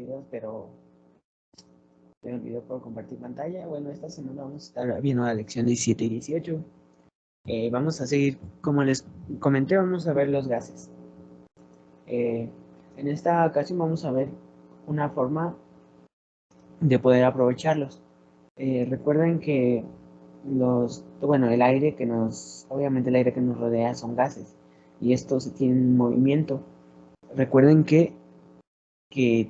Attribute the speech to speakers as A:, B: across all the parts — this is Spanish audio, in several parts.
A: videos, pero se me olvidó por compartir pantalla. Bueno, esta semana vamos a estar viendo la lección 17 y 18. Vamos a seguir, como les comenté, vamos a ver los gases. En esta ocasión vamos a ver una forma de poder aprovecharlos. Recuerden que el aire que obviamente el aire que nos rodea son gases y estos tienen movimiento. Recuerden que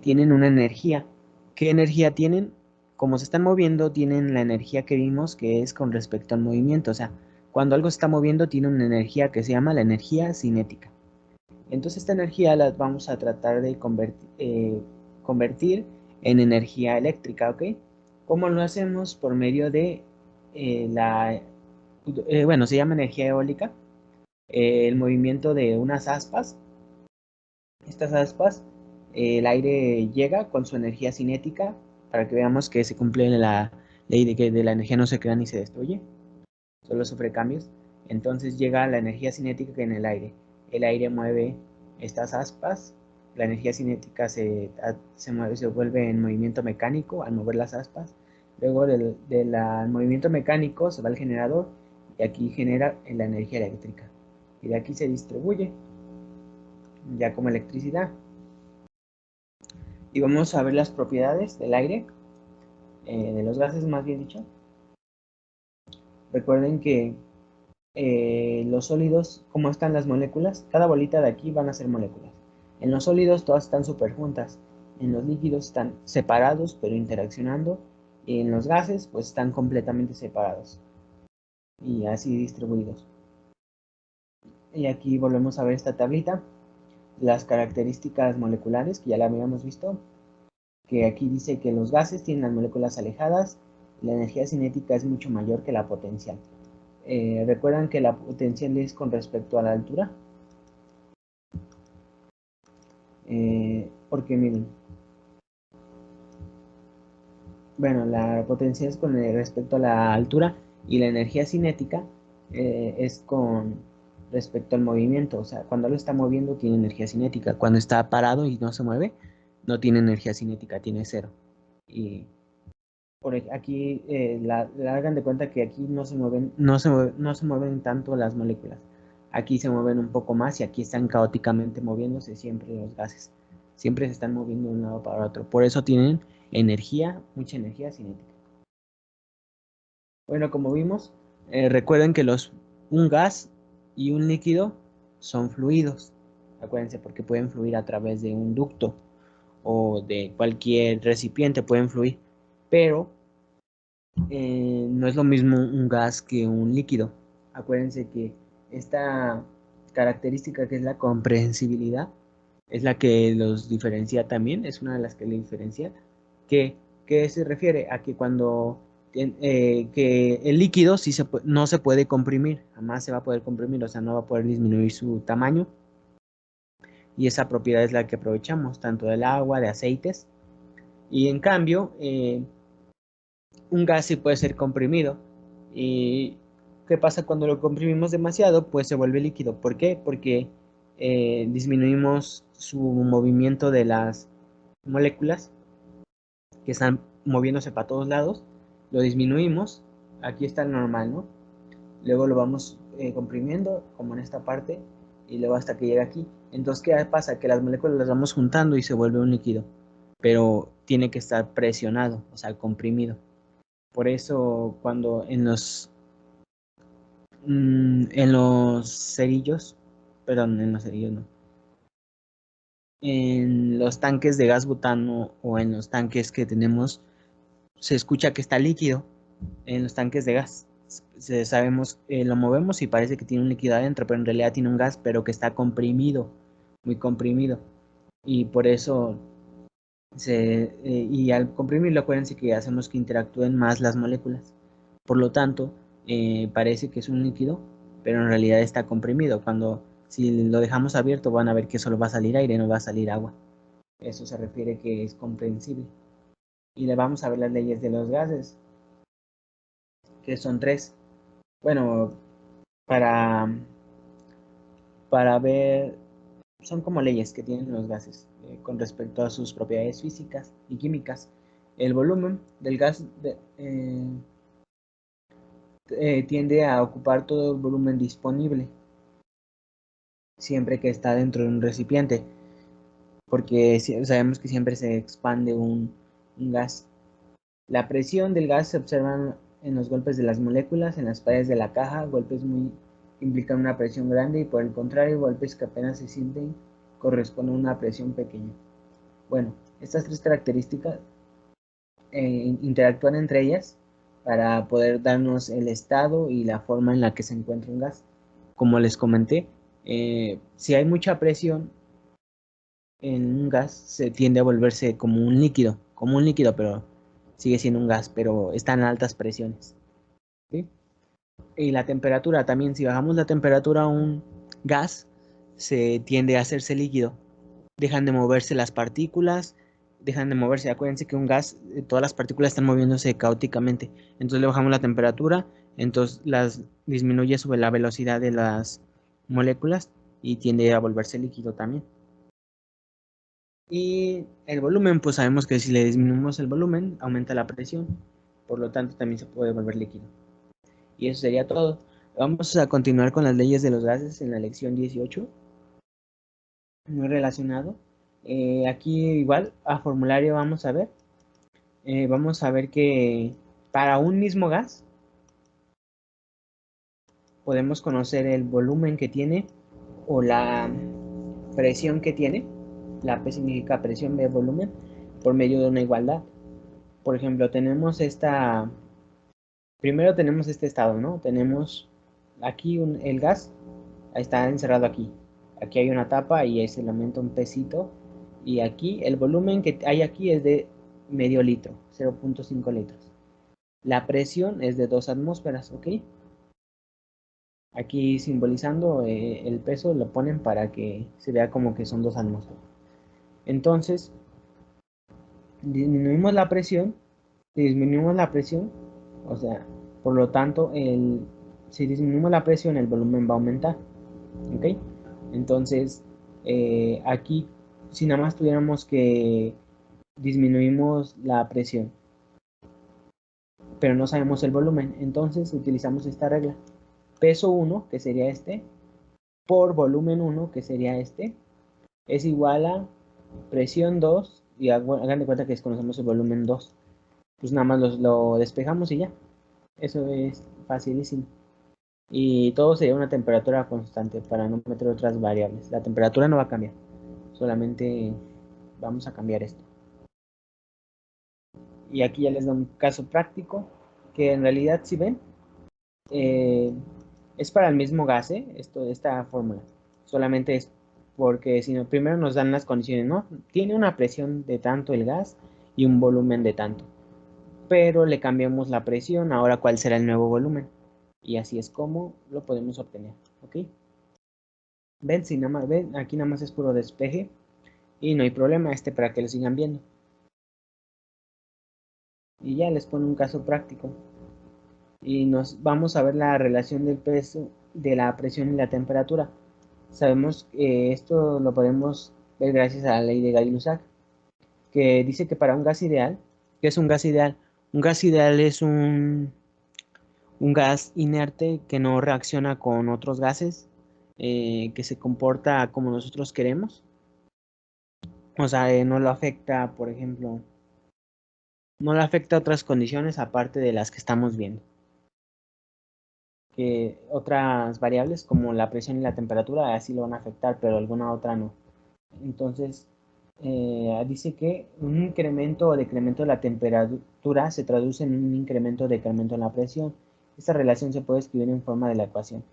A: tienen una energía. ¿Qué energía tienen? Como se están moviendo, tienen la energía que vimos que es con respecto al movimiento. O sea, cuando algo se está moviendo, tiene una energía que se llama la energía cinética. Entonces, esta energía la vamos a tratar de convertir en energía eléctrica, ¿ok? ¿Cómo lo hacemos? Por medio de se llama energía eólica, el movimiento de unas aspas. Estas aspas, el aire llega con su energía cinética para que veamos que se cumple la ley de que de la energía no se crea ni se destruye, solo sufre cambios. Entonces llega la energía cinética que en el aire. El aire mueve estas aspas, la energía cinética se vuelve en movimiento mecánico al mover las aspas. Luego del movimiento mecánico se va al generador y aquí genera la energía eléctrica. Y de aquí se distribuye ya como electricidad. Y vamos a ver las propiedades del aire, de los gases más bien dicho. Recuerden que los sólidos, como están las moléculas, cada bolita de aquí van a ser moléculas. En los sólidos todas están súper juntas, en los líquidos están separados pero interaccionando, y en los gases pues están completamente separados y así distribuidos. Y aquí volvemos a ver esta tablita, las características moleculares que ya la habíamos visto, que aquí dice que los gases tienen las moléculas alejadas, la energía cinética es mucho mayor que la potencial. ¿Recuerdan que la potencial es con respecto a la altura? Porque miren, bueno, la potencial es con respecto a la altura y la energía cinética es con respecto al movimiento. O sea, cuando algo está moviendo tiene energía cinética, cuando está parado y no se mueve, no tiene energía cinética, tiene cero. Y aquí hagan de cuenta que aquí no se mueven tanto las moléculas. Aquí se mueven un poco más y aquí están caóticamente moviéndose siempre los gases. Siempre se están moviendo de un lado para otro. Por eso tienen energía, mucha energía cinética. Bueno, como vimos, recuerden que un gas y un líquido son fluidos. Acuérdense, porque pueden fluir a través de un ducto o de cualquier recipiente, pueden fluir. Pero no es lo mismo un gas que un líquido. Acuérdense que esta característica que es la comprensibilidad es la que los diferencia también, es una de las que le diferencia. ¿Qué se refiere? A que cuando que el líquido no se puede comprimir, jamás se va a poder comprimir, o sea, no va a poder disminuir su tamaño. Y esa propiedad es la que aprovechamos, tanto del agua, de aceites. Y en cambio, un gas sí puede ser comprimido. ¿Y qué pasa cuando lo comprimimos demasiado? Pues se vuelve líquido. ¿Por qué? Porque disminuimos su movimiento de las moléculas que están moviéndose para todos lados. Lo disminuimos. Aquí está el normal, ¿no? Luego lo vamos comprimiendo, como en esta parte, y luego hasta que llega aquí. Entonces, ¿qué pasa? Que las moléculas las vamos juntando y se vuelve un líquido. Pero tiene que estar presionado, o sea, comprimido. Por eso cuando en los cerillos, perdón, en los cerillos no, en los tanques de gas butano o en los tanques que tenemos, se escucha que está líquido en los tanques de gas. Sabemos, lo movemos y parece que tiene un líquido adentro, pero en realidad tiene un gas, pero que está comprimido, muy comprimido. Y por eso, y al comprimirlo, acuérdense que hacemos que interactúen más las moléculas. Por lo tanto, parece que es un líquido, pero en realidad está comprimido. Si lo dejamos abierto, van a ver que solo va a salir aire, no va a salir agua. Eso se refiere que es comprensible. Y le vamos a ver las leyes de los gases, que son tres. Bueno, para ver, son como leyes que tienen los gases. con respecto a sus propiedades físicas y químicas. El volumen del gas tiende a ocupar todo el volumen disponible siempre que está dentro de un recipiente, porque sabemos que siempre se expande un gas. La presión del gas se observa en los golpes de las moléculas, en las paredes de la caja, golpes muy implican una presión grande y por el contrario, golpes que apenas se sienten corresponden a una presión pequeña. Bueno, estas tres características interactúan entre ellas para poder darnos el estado y la forma en la que se encuentra un gas. Como les comenté, si hay mucha presión en un gas, se tiende a volverse como un líquido, pero sigue siendo un gas, pero está en altas presiones. ¿Sí? Y la temperatura también, si bajamos la temperatura a un gas, se tiende a hacerse líquido. Dejan de moverse las partículas, dejan de moverse. Acuérdense que un gas, todas las partículas están moviéndose caóticamente. Entonces le bajamos la temperatura, entonces las disminuye sobre la velocidad de las moléculas y tiende a volverse líquido también. Y el volumen, pues sabemos que si le disminuimos el volumen, aumenta la presión. Por lo tanto, también se puede volver líquido. Y eso sería todo. Vamos a continuar con las leyes de los gases en la lección 18. Muy relacionado. Aquí igual a formulario vamos a ver que para un mismo gas podemos conocer el volumen que tiene o la presión que tiene. La P significa presión de volumen por medio de una igualdad. Por ejemplo, primero tenemos este estado, ¿no? Tenemos aquí el gas, está encerrado aquí. Aquí hay una tapa y se le aumenta un pesito. Y aquí el volumen que hay aquí es de medio litro, 0.5 litros. La presión es de 2 atmósferas, ¿ok? Aquí simbolizando el peso lo ponen para que se vea como que son 2 atmósferas. Entonces, disminuimos la presión, o sea, por lo tanto, si disminuimos la presión, el volumen va a aumentar, ¿ok? Entonces, aquí, si nada más tuviéramos que disminuimos la presión, pero no sabemos el volumen, entonces utilizamos esta regla. Peso 1, que sería este, por volumen 1, que sería este, es igual a presión 2, y hagan de cuenta que desconocemos el volumen 2. Pues nada más lo despejamos y ya. Eso es facilísimo. Y todo sería una temperatura constante para no meter otras variables. La temperatura no va a cambiar, solamente vamos a cambiar esto. Y aquí ya les doy un caso práctico, que en realidad si ven, eh, es para el mismo gas, esta fórmula. Solamente es porque si no, primero nos dan las condiciones, ¿no? Tiene una presión de tanto el gas y un volumen de tanto. Pero le cambiamos la presión, ahora cuál será el nuevo volumen. Y así es como lo podemos obtener, ¿ok? Ven, si nada más, ven, aquí nada más es puro despeje y no hay problema para que lo sigan viendo. Y ya les pongo un caso práctico. Y nos vamos a ver la relación del peso de la presión y la temperatura. Sabemos que esto lo podemos ver gracias a la ley de Gay-Lussac, que dice que para un gas ideal, ¿qué es un gas ideal? Un gas ideal es un gas inerte que no reacciona con otros gases, que se comporta como nosotros queremos. O sea, no lo afecta, por ejemplo, no le afecta a otras condiciones aparte de las que estamos viendo. Que otras variables como la presión y la temperatura así lo van a afectar, pero alguna otra no. Entonces, dice que un incremento o decremento de la temperatura se traduce en un incremento o decremento en la presión. Esta relación se puede escribir en forma de la ecuación.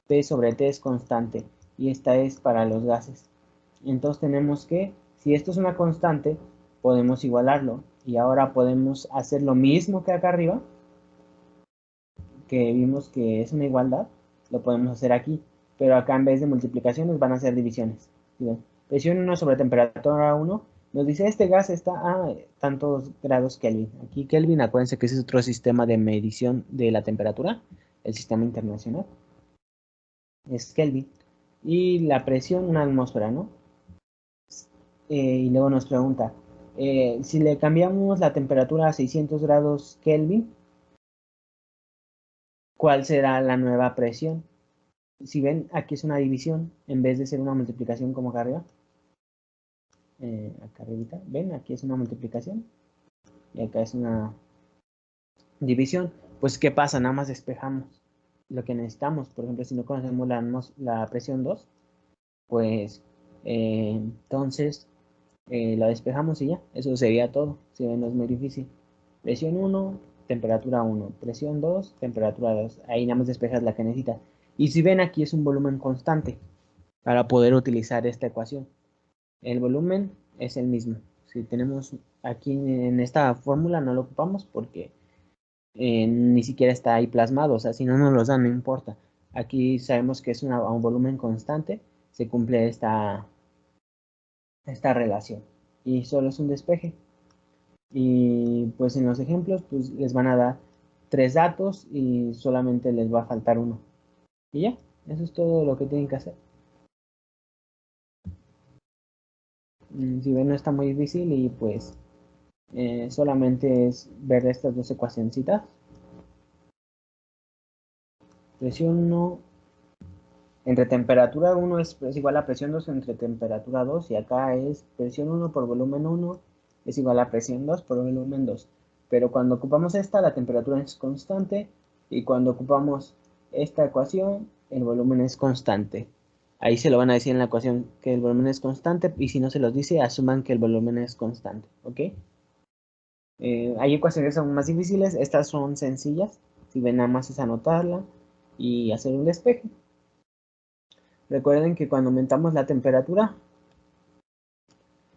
A: P sobre T es constante y esta es para los gases. Entonces tenemos que, si esto es una constante, podemos igualarlo y ahora podemos hacer lo mismo que acá arriba, que vimos que es una igualdad, lo podemos hacer aquí, pero acá en vez de multiplicaciones van a ser divisiones. ¿Sí ven? Presión 1 sobre temperatura 1 nos dice este gas está a tantos grados Kelvin. Aquí Kelvin, acuérdense que ese es otro sistema de medición de la temperatura, el sistema internacional, es Kelvin. Y la presión, una atmósfera, ¿no? Y luego nos pregunta, si le cambiamos la temperatura a 600 grados Kelvin, ¿cuál será la nueva presión? Si ven, aquí es una división en vez de ser una multiplicación como acá arriba. Acá arribita, ven, aquí es una multiplicación y acá es una división. Pues, ¿qué pasa? Nada más despejamos lo que necesitamos. Por ejemplo, si no conocemos la presión 2, pues entonces la despejamos y ya. Eso sería todo. Si ven, no es muy difícil. Presión 1, temperatura 1. Presión 2, temperatura 2. Ahí nada más despejas la que necesitas. Y si ven, aquí es un volumen constante para poder utilizar esta ecuación. El volumen es el mismo. Si tenemos aquí en esta fórmula no lo ocupamos porque ni siquiera está ahí plasmado, o sea, si no nos los dan, no importa. Aquí sabemos que es a un volumen constante, se cumple esta relación y solo es un despeje. Y pues en los ejemplos pues les van a dar 3 datos y solamente les va a faltar uno. Y ya, eso es todo lo que tienen que hacer. Si ven, no está muy difícil y pues solamente es ver estas dos ecuacioncitas. Presión 1 entre temperatura 1 es igual a presión 2 entre temperatura 2 y acá es presión 1 por volumen 1 es igual a presión 2 por volumen 2. Pero cuando ocupamos esta, la temperatura es constante y cuando ocupamos esta ecuación, el volumen es constante. Ahí se lo van a decir en la ecuación que el volumen es constante y si no se los dice, asuman que el volumen es constante. ¿Ok? Hay ecuaciones que son más difíciles, estas son sencillas. Si ven, nada más es anotarla y hacer un despeje. Recuerden que cuando aumentamos la temperatura,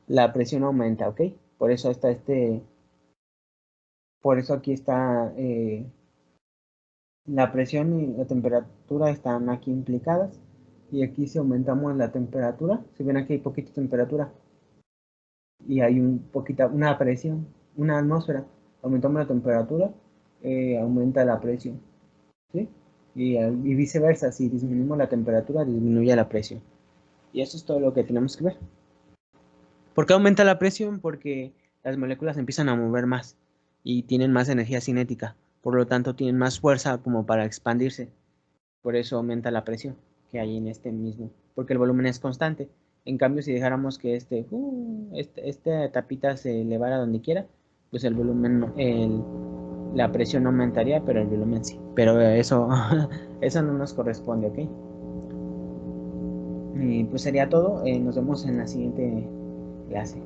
A: la presión aumenta, ¿ok? Por eso está por eso aquí está la presión y la temperatura están aquí implicadas. Y aquí si aumentamos la temperatura, si ven aquí hay poquita temperatura y hay una presión, una atmósfera. Aumentamos la temperatura, aumenta la presión, ¿sí? Y viceversa, si disminuimos la temperatura, disminuye la presión. Y eso es todo lo que tenemos que ver. ¿Por qué aumenta la presión? Porque las moléculas empiezan a mover más y tienen más energía cinética. Por lo tanto, tienen más fuerza como para expandirse. Por eso aumenta la presión que hay en este mismo. Porque el volumen es constante. En cambio, si dejáramos que esta tapita se elevara donde quiera, pues el volumen, la presión no aumentaría, pero el volumen sí. Pero eso, eso no nos corresponde, ¿ok? Y pues sería todo. Nos vemos en la siguiente clase.